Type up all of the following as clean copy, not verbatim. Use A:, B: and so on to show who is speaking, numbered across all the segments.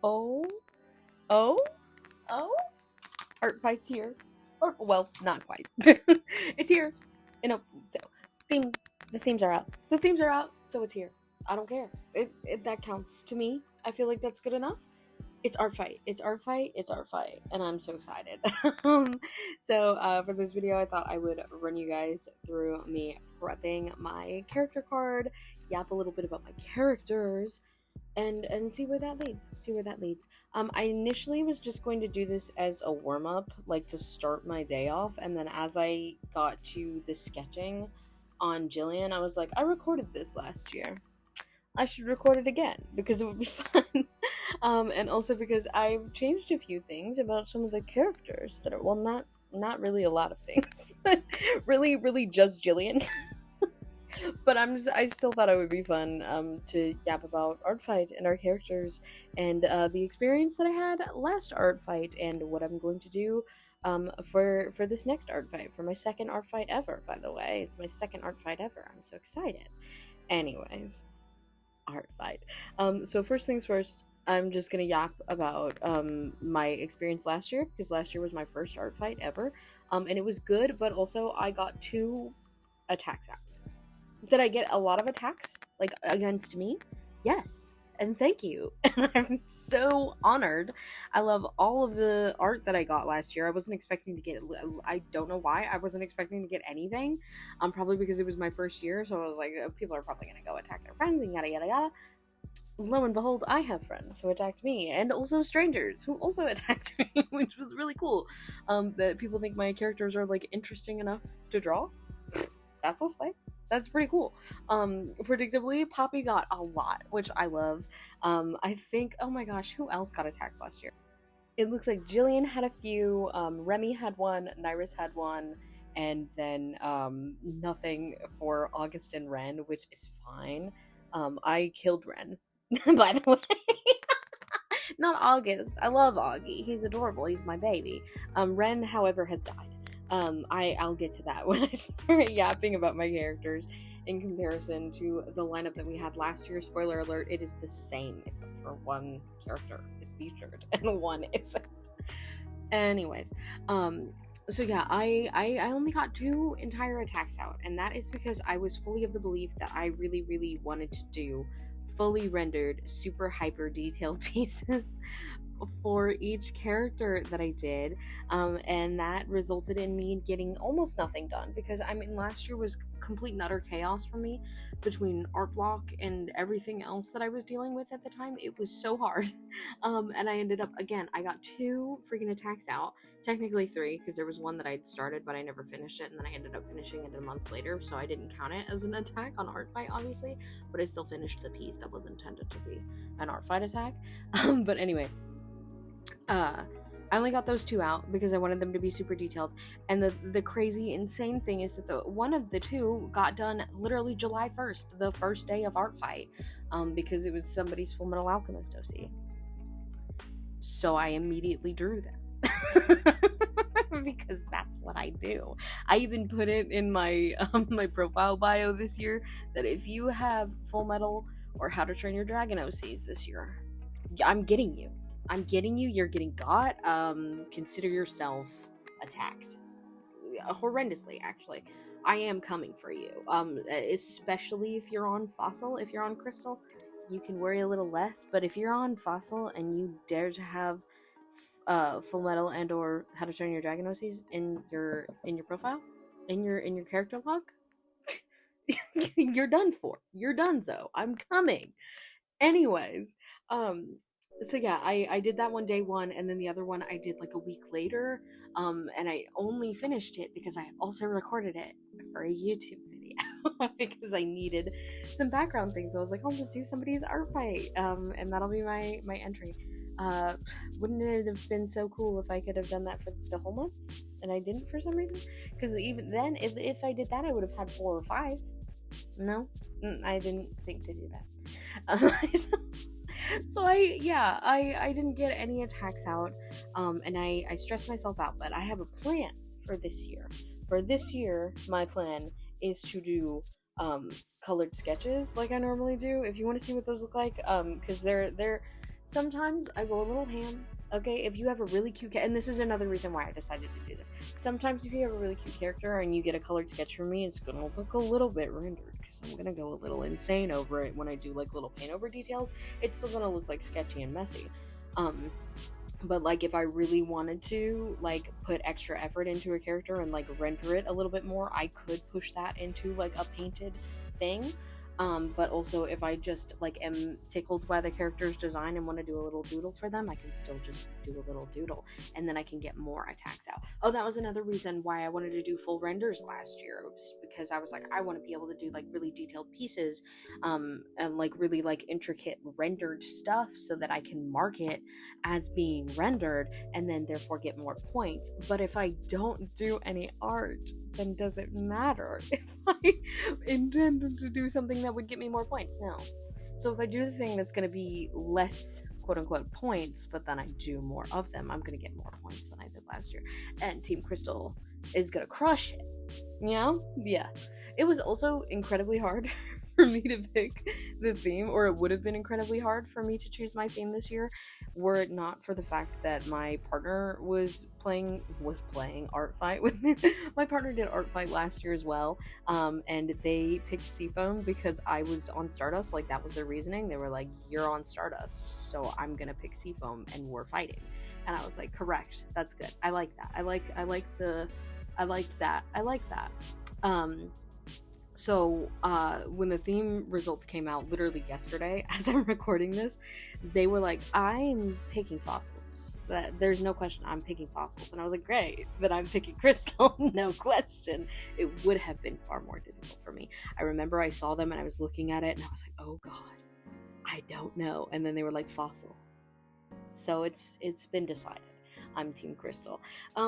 A: Oh, oh, oh, ArtFight's here. Or, well, not quite. It's here. So, theme, the themes are out. The themes are out, so it's here. I don't care. That counts to me. I feel like that's good enough. It's ArtFight. It's ArtFight. It's ArtFight. And I'm so excited. For this video, I thought I would run you guys through me prepping my character card, yap a little bit about my characters, and see where that leads. I initially was just going to do this as a warm-up, like to start my day off, and then as I got to the sketching on Jillian, I was like, I recorded this last year. I should record it again because it would be fun. And also because I've changed a few things about some of the characters that are, well, not really a lot of things, but really just Jillian. But I still thought it would be fun to yap about ArtFight and our characters and the experience that I had last ArtFight and what I'm going to do for this next ArtFight, for my second ArtFight ever, by the way. It's my second ArtFight ever. I'm so excited. Anyways, ArtFight. So first things first, I'm just gonna yap about my experience last year, because last year was my first ArtFight ever, and it was good, but also I got 2 attacks out. Did I get a lot of attacks, like, against me? Yes, and thank you. And I'm so honored. I love all of the art that I got last year. I wasn't expecting to get, I don't know why, I wasn't expecting to get anything. Probably because it was my first year, so I was like, people are probably gonna go attack their friends and yada yada yada. Lo and behold, I have friends who attacked me, and also strangers who also attacked me, which was really cool. That people think my characters are, like, interesting enough to draw. That's what's like. That's pretty cool. Predictably, Poppy got a lot, which I love. I think, oh my gosh, who else got attacks last year? It looks like Jillian had a few, Remy had one, Nyrus had one, and then nothing for August and Ren, which is fine. I killed Ren, by the way. Not August. I love Augie. He's adorable. He's my baby. Ren, however, has died. I'll get to that when I start yapping about my characters in comparison to the lineup that we had last year. Spoiler alert, it is the same except for one character is featured and one isn't. Anyways, so yeah, I only got 2 entire attacks out, and that is because I was fully of the belief that I really wanted to do fully rendered, super hyper detailed pieces for each character that I did, and that resulted in me getting almost nothing done, because I mean, last year was complete and utter chaos for me between art block and everything else that I was dealing with at the time. It was so hard. And I ended up, again, I got 2 freaking attacks out, technically 3, because there was one that I'd started but I never finished it, and then I ended up finishing it a month later, so I didn't count it as an attack on ArtFight, obviously, but I still finished the piece that was intended to be an ArtFight attack. But anyway, I only got those 2 out because I wanted them to be super detailed, and the crazy insane thing is that the one of the 2 got done literally July 1st, the first day of ArtFight, because it was somebody's Full Metal Alchemist OC. So I immediately drew them. Because that's what I do. I even put it in my my profile bio this year that if you have Full Metal or How to Train Your Dragon OCs this year, I'm getting you. You're getting got. Consider yourself attacked. Horrendously, actually. I am coming for you. Especially if you're on Fossil. If you're on Crystal, you can worry a little less. But if you're on Fossil and you dare to have Full Metal and or How to Train Your Dragon OCs in your profile, in your character log, you're done for. You're donezo. I'm coming. Anyways, so yeah, I did that one day 1, and then the other one I did like a week later, and I only finished it because I also recorded it for a YouTube video because I needed some background things. So I was like, I'll just do somebody's ArtFight, and that'll be my entry. Wouldn't it have been so cool if I could have done that for the whole month, and I didn't for some reason? Because even then, if I did that, I would have had 4 or 5. No, I didn't think to do that. So I didn't get any attacks out, and I stressed myself out, but I have a plan for this year. For this year, my plan is to do colored sketches like I normally do. If you want to see what those look like, because they're Sometimes I go a little ham. Okay, if you have a really cute and this is another reason why I decided to do this. Sometimes if you have a really cute character and you get a colored sketch from me, it's gonna look a little bit rendered because I'm gonna go a little insane over it when I do like little paint over details. It's still gonna look like sketchy and messy. But like if I really wanted to like put extra effort into a character and like render it a little bit more, I could push that into like a painted thing. But also if I just like am tickled by the character's design and want to do a little doodle for them, I can still just do a little doodle and then I can get more attacks out. Oh, that was another reason why I wanted to do full renders last year. It was because I was like, I want to be able to do like really detailed pieces and like really like intricate rendered stuff so that I can mark it as being rendered and then therefore get more points. But if I don't do any art, then does it matter if I intended to do something that would get me more points? No. So if I do the thing that's going to be less quote unquote points, but then I do more of them, I'm going to get more points than I did last year. And Team Crystal is going to crush it. You know? Yeah. It was also incredibly hard for me to pick the theme, or it would have been incredibly hard for me to choose my theme this year were it not for the fact that my partner was playing ArtFight with me. My partner did ArtFight last year as well, and they picked Seafoam because I was on Stardust. Like that was their reasoning. They were like, you're on Stardust, so I'm gonna pick Seafoam and we're fighting. And I was like, correct, that's good. I like that. I like that. So when the theme results came out literally yesterday as I'm recording this, they were like, I'm picking fossils. There's no question I'm picking fossils. And I was like, great, that I'm picking crystal. No question. It would have been far more difficult for me. I remember I saw them and I was looking at it and I was like, oh god, I don't know. And then they were like, fossil. So it's been decided. I'm Team Crystal.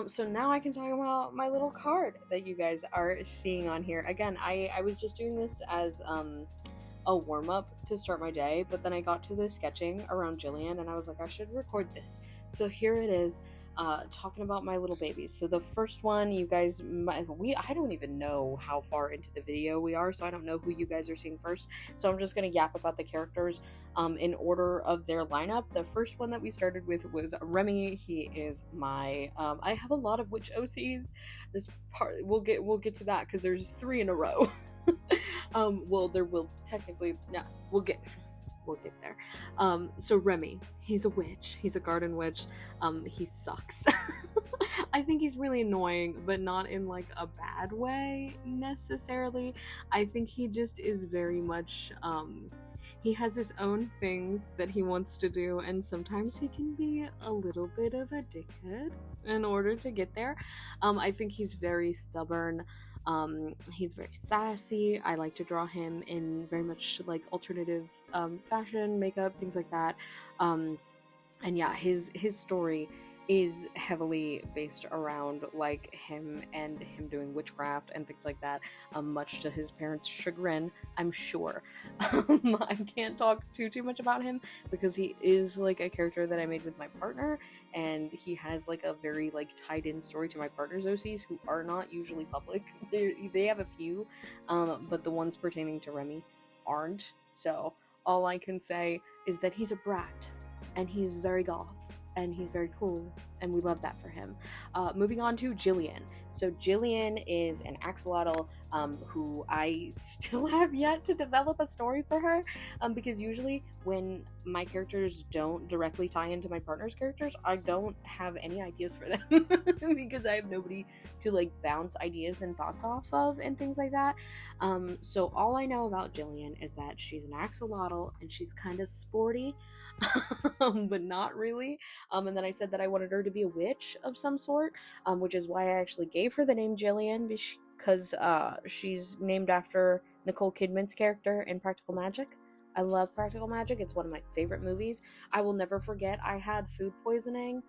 A: So now I can talk about my little card that you guys are seeing on here. Again, I was just doing this as a warm-up to start my day, but then I got to the sketching around Jillian and I was like, I should record this. So here it is, talking about my little babies. So the first one, you guys, I don't even know how far into the video we are, so I don't know who you guys are seeing first. So I'm just gonna yap about the characters in order of their lineup. The first one that we started with was Remy. He is my I have a lot of witch OCs. This part we'll get to that because there's 3 in a row. Well, there will technically, no, we'll get there. So Remy, he's a witch. He's a garden witch. He sucks. I think he's really annoying, but not in like a bad way necessarily. I think he just is very much, he has his own things that he wants to do, and sometimes he can be a little bit of a dickhead in order to get there. I think he's very stubborn. He's very sassy. I like to draw him in very much like alternative fashion, makeup, things like that. And yeah, his story is heavily based around like him doing witchcraft and things like that, much to his parents' chagrin, I'm sure. I can't talk too much about him because he is like a character that I made with my partner, and he has like a very like tied in story to my partner's OCs who are not usually public. They have a few, but the ones pertaining to Remy aren't. So all I can say is that he's a brat and he's very goth and he's very cool, and we love that for him. Moving on to Jillian. So Jillian is an axolotl who I still have yet to develop a story for her, because usually when my characters don't directly tie into my partner's characters, I don't have any ideas for them because I have nobody to like bounce ideas and thoughts off of and things like that. So all I know about Jillian is that she's an axolotl and she's kind of sporty, but not really. And then I said that I wanted her to be a witch of some sort, which is why I actually gave her the name Jillian, because she's named after Nicole Kidman's character in Practical Magic. I love Practical Magic. It's one of my favorite movies. I will never forget I had food poisoning,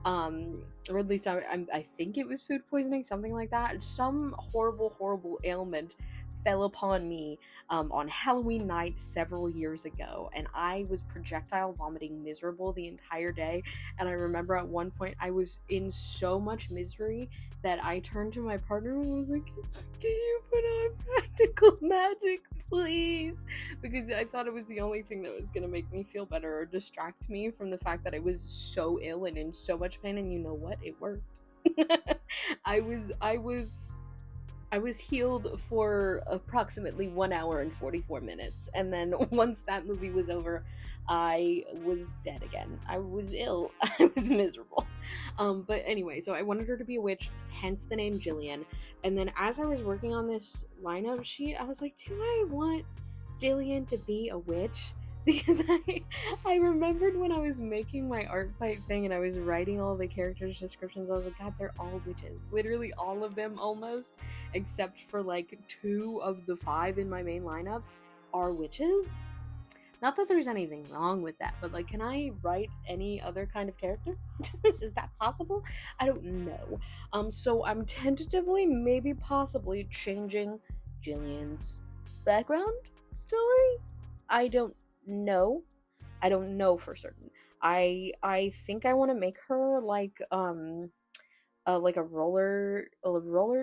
A: or at least I think it was food poisoning, something like that. Some horrible ailment fell upon me on Halloween night several years ago, and I was projectile vomiting miserable the entire day. And I remember at one point I was in so much misery that I turned to my partner and was like, can you put on practical magic, please? Because I thought it was the only thing that was going to make me feel better or distract me from the fact that I was so ill and in so much pain. And you know what? It worked. I was healed for approximately 1 hour and 44 minutes. And then once that movie was over, I was dead again. I was ill. I was miserable. But anyway, so I wanted her to be a witch, hence the name Jillian. And then as I was working on this lineup sheet, I was like, do I want Jillian to be a witch? Because I remembered when I was making my ArtFight thing and I was writing all the characters' descriptions, I was like, God, they're all witches. Literally all of them almost, except for like 2 of the 5 in my main lineup are witches. Not that there's anything wrong with that, but like, can I write any other kind of character? Is that possible? I don't know. So I'm tentatively, maybe possibly changing Jillian's background story. I don't know for certain. I think I want to make her like a roller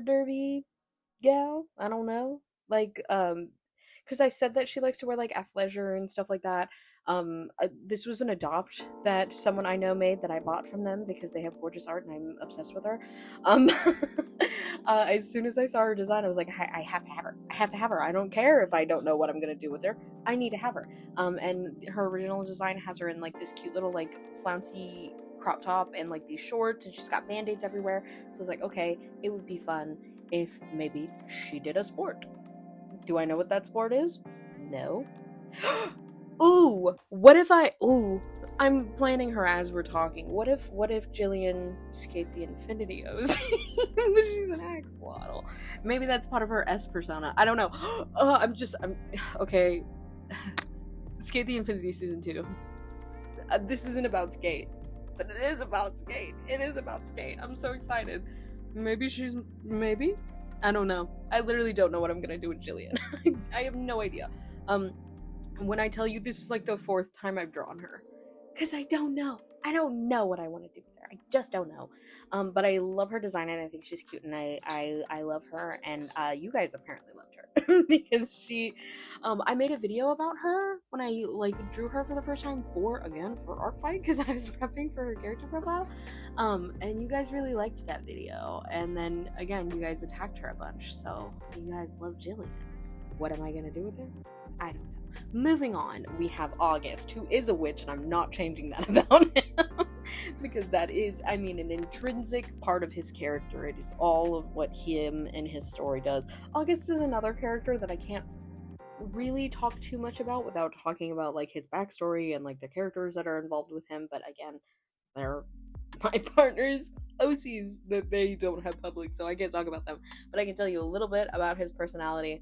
A: derby gal. I don't know, like because I said that she likes to wear like athleisure and stuff like that. This was an adopt that someone I know made that I bought from them because they have gorgeous art and I'm obsessed with her. As soon as I saw her design, I was like, I have to have her. I have to have her. I don't care if I don't know what I'm gonna do with her. I need to have her. And her original design has her in like this cute little like flouncy crop top and like these shorts, and she's got band-aids everywhere. So I was like, okay, it would be fun if maybe she did a sport. Do I know what that sport is? No. Ooh, what if I'm planning her as we're talking. What if Jillian escaped the Infinity O's? She's an axolotl. Maybe that's part of her S persona. I don't know. I'm okay. Skate the Infinity Season 2. This isn't about Skate, but it is about Skate. It is about Skate. I'm so excited. Maybe? I don't know. I literally don't know what I'm gonna do with Jillian. I have no idea. When I tell you this is like the 4th time I've drawn her, because I don't know what I want to do with her. I just don't know. But I love her design and I think she's cute, and I love her, and you guys apparently loved her because she I made a video about her when I like drew her for the first time for ArtFight because I was prepping for her character profile, and you guys really liked that video, and then again you guys attacked her a bunch, so you guys love Jillian. What am I gonna do with her? I don't know. Moving on, we have August, who is a witch, and I'm not changing that about him because that is, an intrinsic part of his character. It is all of what him and his story does. August is another character that I can't really talk too much about without talking about like his backstory and like the characters that are involved with him, but again, they're my partner's OCs that they don't have public, so I can't talk about them, but I can tell you a little bit about his personality.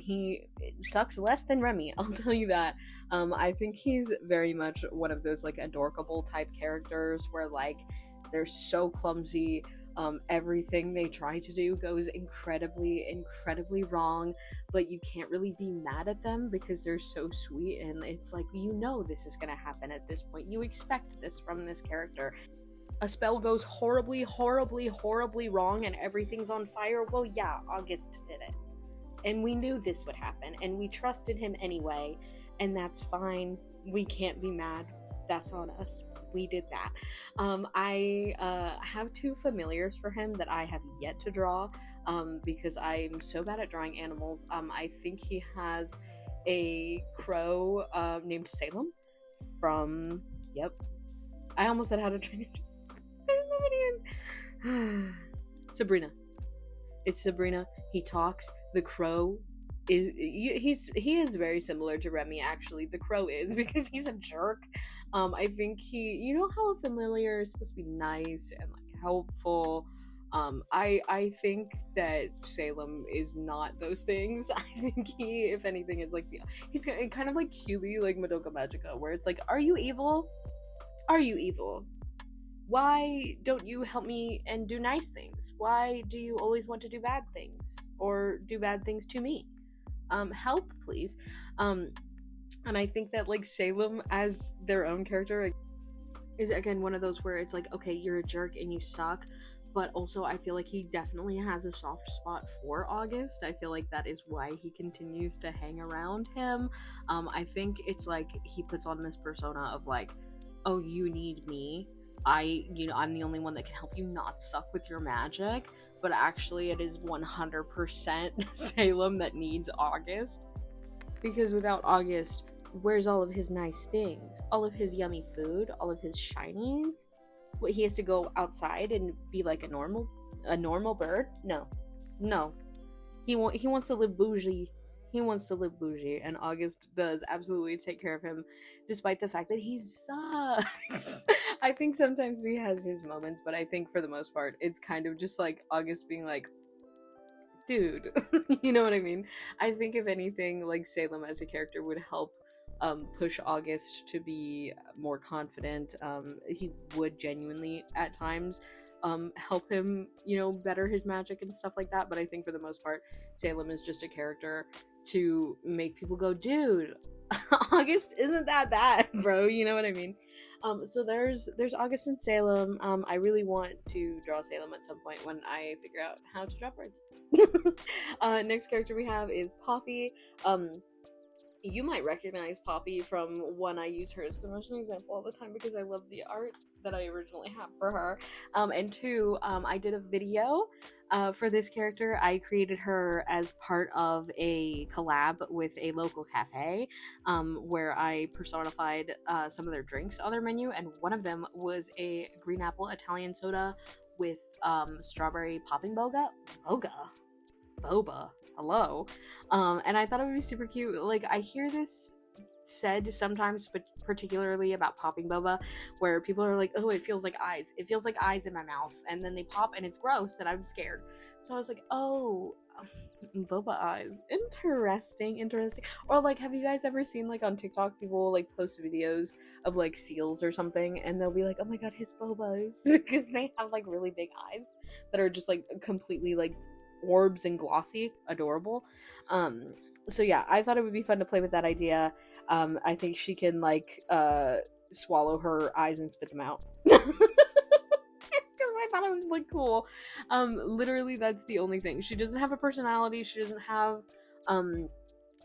A: He sucks less than Remy, I'll tell you that. I think he's very much one of those like adorkable type characters where like they're so clumsy. Everything they try to do goes incredibly wrong, but you can't really be mad at them because they're so sweet, and it's like, you know, this is gonna happen at this point. You expect this from this character. A spell goes horribly wrong and everything's on fire. Well, yeah, August did it. And we knew this would happen, and we trusted him anyway, and that's fine. We can't be mad. That's on us. We did that. I have 2 familiars for him that I have yet to draw, because I'm so bad at drawing animals. I think he has a crow named Salem from, I almost said How to Train Your Dragon. Sabrina. It's Sabrina. He talks. The crow is he is very similar to Remy, actually. The crow is, because he's a jerk. I think you know how a familiar is supposed to be nice and like helpful. I think that Salem is not those things. I think he, if anything, is like he's kind of like QB, like Madoka Magica, where it's like, are you evil? Are you evil? Why don't you help me and do nice things? Why do you always want to do bad things? Or do bad things to me? help, please. And I think that like Salem as their own character is again one of those where it's like, okay, you're a jerk and you suck, but also I feel like he definitely has a soft spot for August. I feel like that is why he continues to hang around him. I think it's like he puts on this persona of like, oh, you need me. I'm the only one that can help you not suck with your magic. But actually, it is 100% Salem that needs August. Because without August, where's all of his nice things? All of his yummy food? All of his shinies? What, he has to go outside and be like a normal bird? No. He wants to live bougie. He wants to live bougie, and August does absolutely take care of him, despite the fact that he sucks. I think sometimes he has his moments, but I think for the most part, it's kind of just like August being like, dude, you know what I mean? I think if anything, like Salem as a character would help push August to be more confident. He would genuinely at times help him, better his magic and stuff like that. But I think for the most part, Salem is just a character to make people go, dude, August isn't that bad, bro. You know what I mean? So there's August and Salem. I really want to draw Salem at some point when I figure out how to draw birds. Next character we have is Poppy. You might recognize Poppy from when I use her as a promotional example all the time because I love the art that I originally have for her. And two, I did a video for this character. I created her as part of a collab with a local cafe where I personified some of their drinks on their menu, and one of them was a green apple Italian soda with strawberry popping boba. Hello. And I thought it would be super cute. Like, I hear this said sometimes, but particularly about popping boba, where people are like, oh, it feels like eyes. It feels like eyes in my mouth. And then they pop and it's gross and I'm scared. So I was like, oh, boba eyes. Interesting. Or like, have you guys ever seen like on TikTok, people like post videos of like seals or something and they'll be like, oh my god, his bobas, because they have like really big eyes that are just like completely like orbs and glossy, adorable. So yeah, I thought it would be fun to play with that idea. I think she can like swallow her eyes and spit them out. Because I thought it was like cool. Literally that's the only thing. She doesn't have a personality. She doesn't have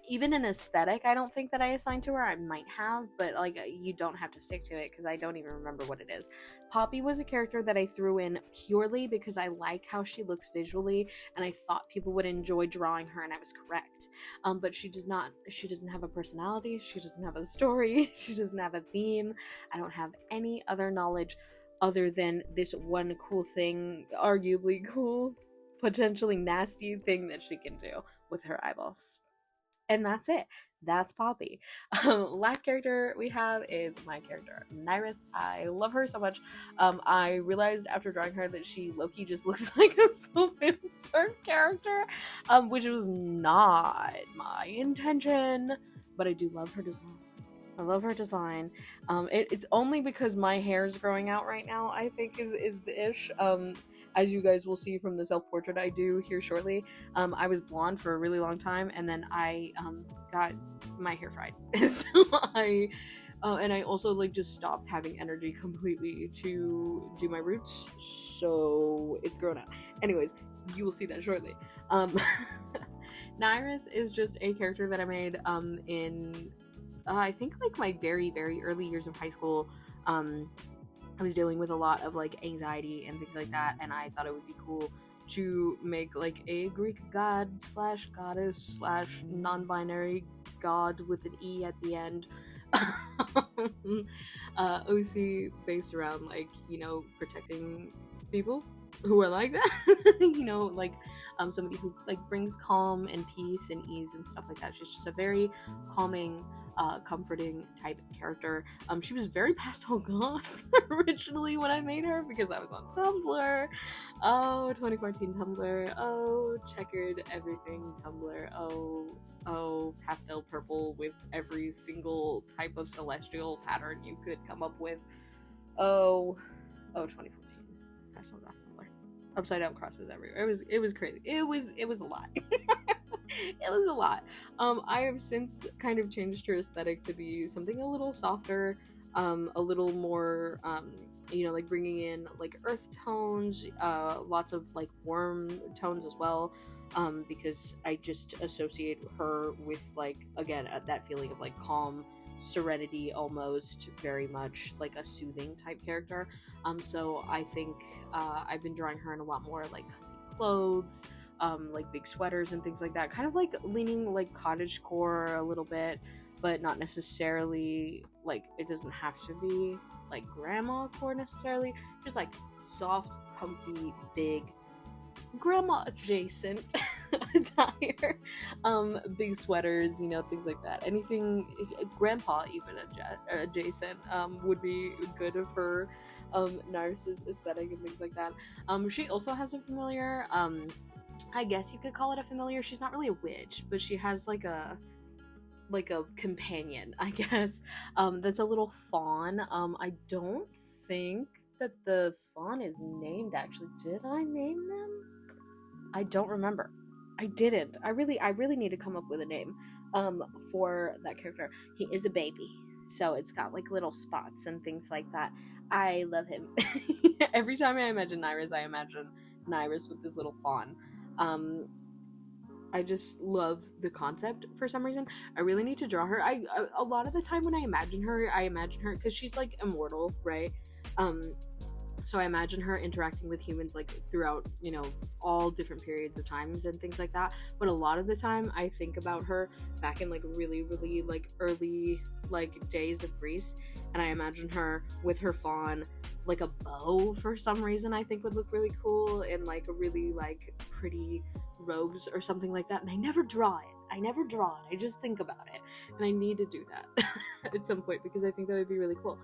A: even an aesthetic. I don't think that I assigned to her. I might have, but like you don't have to stick to it because I don't even remember what it is. Poppy was a character that I threw in purely because I like how she looks visually and I thought people would enjoy drawing her, and I was correct. But she doesn't have a personality, she doesn't have a story, she doesn't have a theme. I don't have any other knowledge other than this one cool thing, arguably cool, potentially nasty thing that she can do with her eyeballs. And that's it. That's Poppy. Last character we have is my character, Nyrus. I love her so much. I realized after drawing her that she low-key just looks like a Sylvan Surf character, which was not my intention, but I do love her design. I love her design. It's only because my hair is growing out right now, I think is the ish. As you guys will see from the self-portrait I do here shortly, I was blonde for a really long time, and then I got my hair fried. So and I also like just stopped having energy completely to do my roots, so it's grown out. Anyways, you will see that shortly. Nyrus is just a character that I made in I think like my very, very early years of high school. I was dealing with a lot of like anxiety and things like that, and I thought it would be cool to make like a Greek god slash goddess slash non-binary god with an E at the end. OC based around like, protecting people who are like that. Like somebody who like brings calm and peace and ease and stuff like that. She's just a very calming, comforting type character. She was very pastel goth originally when I made her because I was on Tumblr. Oh, 2014 Tumblr. Oh, checkered everything Tumblr. Oh, pastel purple with every single type of celestial pattern you could come up with. Oh, 2014 pastel goth Tumblr. Upside down crosses everywhere. It was crazy. It was a lot. It was a lot. I have since kind of changed her aesthetic to be something a little softer, a little more, like bringing in like earth tones, lots of like warm tones as well, because I just associate her with, like, again, that feeling of like calm, serenity, almost very much like a soothing type character. So I think I've been drawing her in a lot more like comfy clothes, like big sweaters and things like that, kind of like leaning like cottagecore a little bit, but not necessarily like, it doesn't have to be like grandma core necessarily, just like soft, comfy, big, grandma adjacent attire, big sweaters, things like that. Anything grandpa even adjacent would be good for Naris's aesthetic and things like that. She also has a familiar, I guess you could call it a familiar. She's not really a witch, but she has like a companion, I guess, that's a little fawn. I don't think that the fawn is named, actually. Did I name them? I don't remember. I didn't. I really need to come up with a name for that character. He is a baby, so it's got like little spots and things like that. I love him. Every time I imagine Nyrus with this little fawn. I just love the concept for some reason. I really need to draw her. I a lot of the time when I imagine her because she's like immortal, right? So I imagine her interacting with humans like throughout, all different periods of times and things like that. But a lot of the time I think about her back in like really, really like early like days of Greece, and I imagine her with her fawn, like a bow for some reason I think would look really cool, and like a really like pretty robes or something like that. And I never draw it. I just think about it, and I need to do that at some point because I think that would be really cool.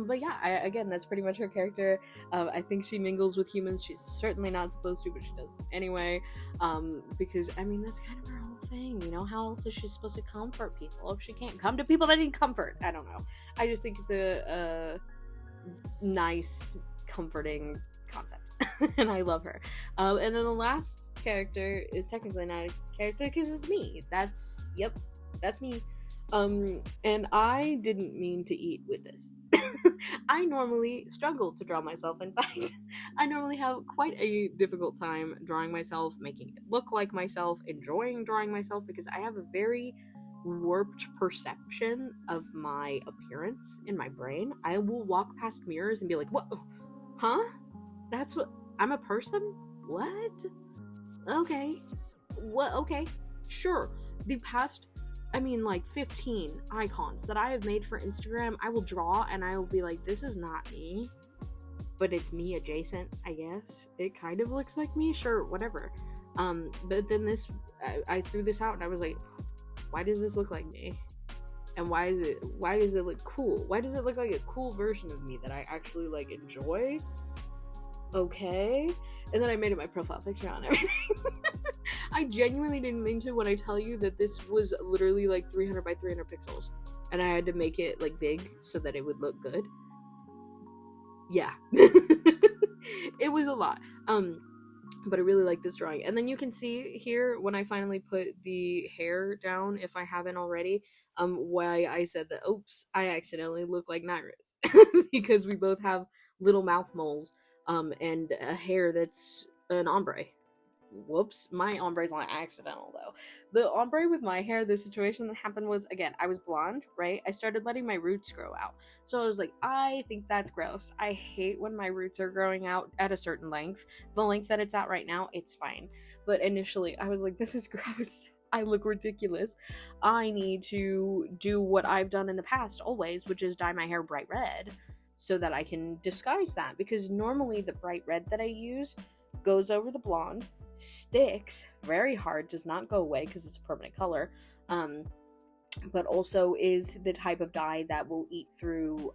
A: But yeah, again, that's pretty much her character. I think she mingles with humans. She's certainly not supposed to, but she does anyway. Because, I mean, that's kind of her whole thing, How else is she supposed to comfort people if she can't come to people that need comfort? I don't know. I just think it's a nice, comforting concept. And I love her. And then the last character is technically not a character because it's me. That's me. And I didn't mean to eat with this. I normally struggle to draw myself. In fact, I normally have quite a difficult time drawing myself, making it look like myself, enjoying drawing myself, because I have a very warped perception of my appearance in my brain. I will walk past mirrors and be like, what? Huh? That's what? I'm a person? What? Okay. What? Okay. Sure. The past, 15 icons that I have made for Instagram, I will draw and I will be like, this is not me, but it's me adjacent, I guess. It kind of looks like me, sure, whatever. But then I threw this out and I was like, why does this look like me? And why does it look cool? Why does it look like a cool version of me that I actually like enjoy? Okay. And then I made it my profile picture on everything. I genuinely didn't mean to when I tell you that this was literally like 300 by 300 pixels. And I had to make it like big so that it would look good. Yeah. It was a lot. But I really like this drawing. And then you can see here when I finally put the hair down, if I haven't already, why I said that, oops, I accidentally look like Nyrus. Because we both have little mouth moles, and a hair that's an ombre. Whoops, my ombre's not accidental though. The ombre with my hair, the situation that happened was, again, I was blonde, right? I started letting my roots grow out. So I was like, I think that's gross. I hate when my roots are growing out at a certain length. The length that it's at right now, it's fine. But initially, I was like, this is gross. I look ridiculous. I need to do what I've done in the past always, which is dye my hair bright red so that I can disguise that. Because normally the bright red that I use goes over the blonde, sticks very hard, does not go away because it's a permanent color, but also is the type of dye that will eat through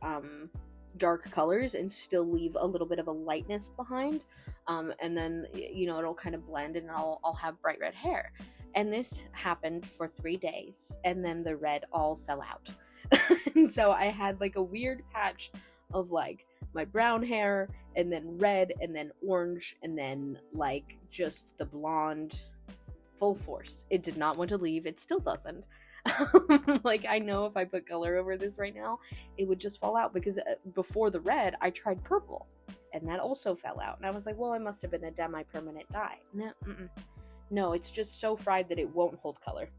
A: dark colors and still leave a little bit of a lightness behind, and then it'll kind of blend and I'll have bright red hair. And this happened for 3 days and then the red all fell out. And so I had like a weird patch of like my brown hair and then red and then orange and then like just the blonde full force. It did not want to leave. It still doesn't. Like, I know if I put color over this right now, it would just fall out, because before the red, I tried purple, and that also fell out. And I was like, well, it must have been a demi-permanent dye. No, it's just so fried that it won't hold color.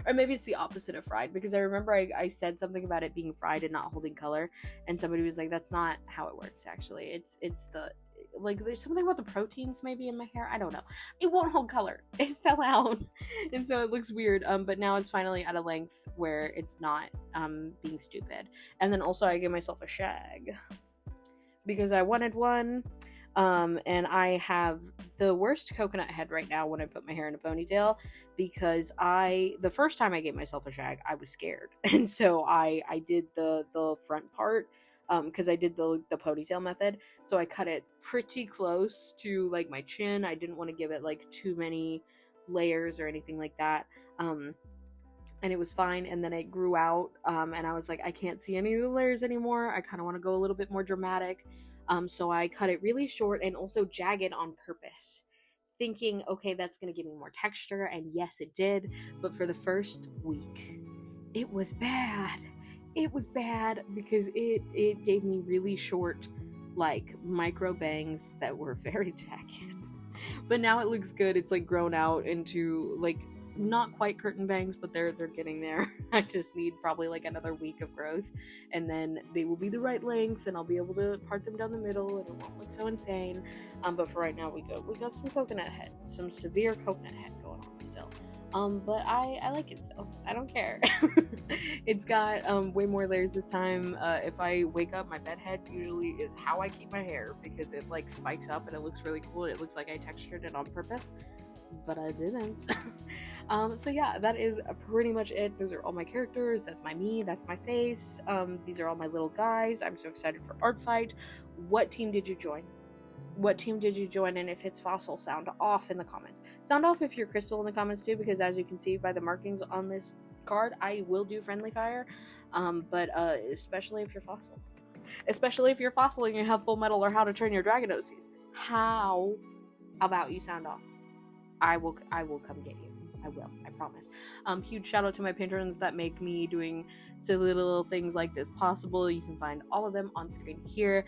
A: Or maybe it's the opposite of fried, because I remember I said something about it being fried and not holding color, and somebody was like, that's not how it works, actually. It's the, like, there's something about the proteins maybe in my hair. I don't know. It won't hold color. It fell out. And so it looks weird. But now it's finally at a length where it's not being stupid. And then also I gave myself a shag, because I wanted one. And I have the worst coconut head right now when I put my hair in a ponytail, because the first time I gave myself a shag, I was scared. And so I did the front part, because I did the ponytail method. So I cut it pretty close to like my chin. I didn't want to give it like too many layers or anything like that. And it was fine. And then it grew out, and I was like, I can't see any of the layers anymore. I kind of want to go a little bit more dramatic. So I cut it really short and also jagged on purpose, thinking, okay, that's going to give me more texture. And yes, it did. But for the first week, it was bad. It was bad, because it gave me really short, like, micro bangs that were very jagged. But now it looks good. It's like grown out into, like, not quite curtain bangs, but they're getting there. I just need probably like another week of growth, and then they will be the right length, and I'll be able to part them down the middle, and it won't look so insane. But for right now, we got some coconut head, some severe coconut head going on still. But I like it still. I don't care. It's got way more layers this time. If I wake up, my bed head usually is how I keep my hair, because it like spikes up and it looks really cool. It looks like I textured it on purpose, but I didn't. So yeah, that is pretty much it. Those are all my characters. That's my me. That's my face. These are all my little guys. I'm so excited for ArtFight. What team did you join? What team did you join? And if it's Fossil, sound off in the comments. Sound off if you're Crystal in the comments too, because as you can see by the markings on this card, I will do friendly fire. But especially if you're Fossil. Especially if you're Fossil and you have Full Metal or How to Train Your Dragon OCs. How about you sound off? I will come get you. I will, I promise. Huge shout out to my patrons that make me doing silly little things like this possible. You can find all of them on screen here.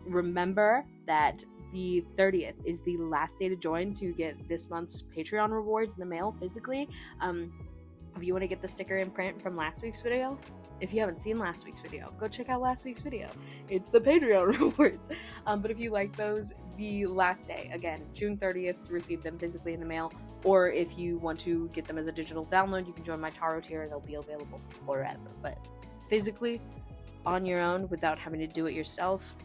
A: Remember that the 30th is the last day to join to get this month's Patreon rewards in the mail physically. If you want to get the sticker in print from last week's video, if you haven't seen last week's video, go check out last week's video. It's the Patreon rewards. But if you like those, the last day, again, June 30th, to receive them physically in the mail. Or if you want to get them as a digital download, you can join my Taro tier. They'll be available forever. But physically, on your own, without having to do it yourself,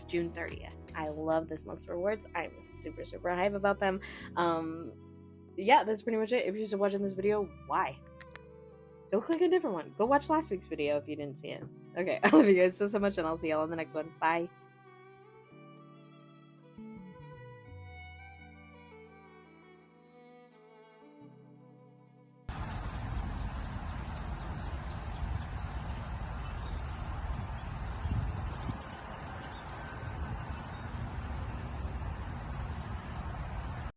A: June 30th. I love this month's rewards. I'm super, super hype about them. Yeah, that's pretty much it. If you're still watching this video, why? Go click a different one. Go watch last week's video if you didn't see it. Okay, I love you guys so much, and I'll see y'all in the next one. Bye.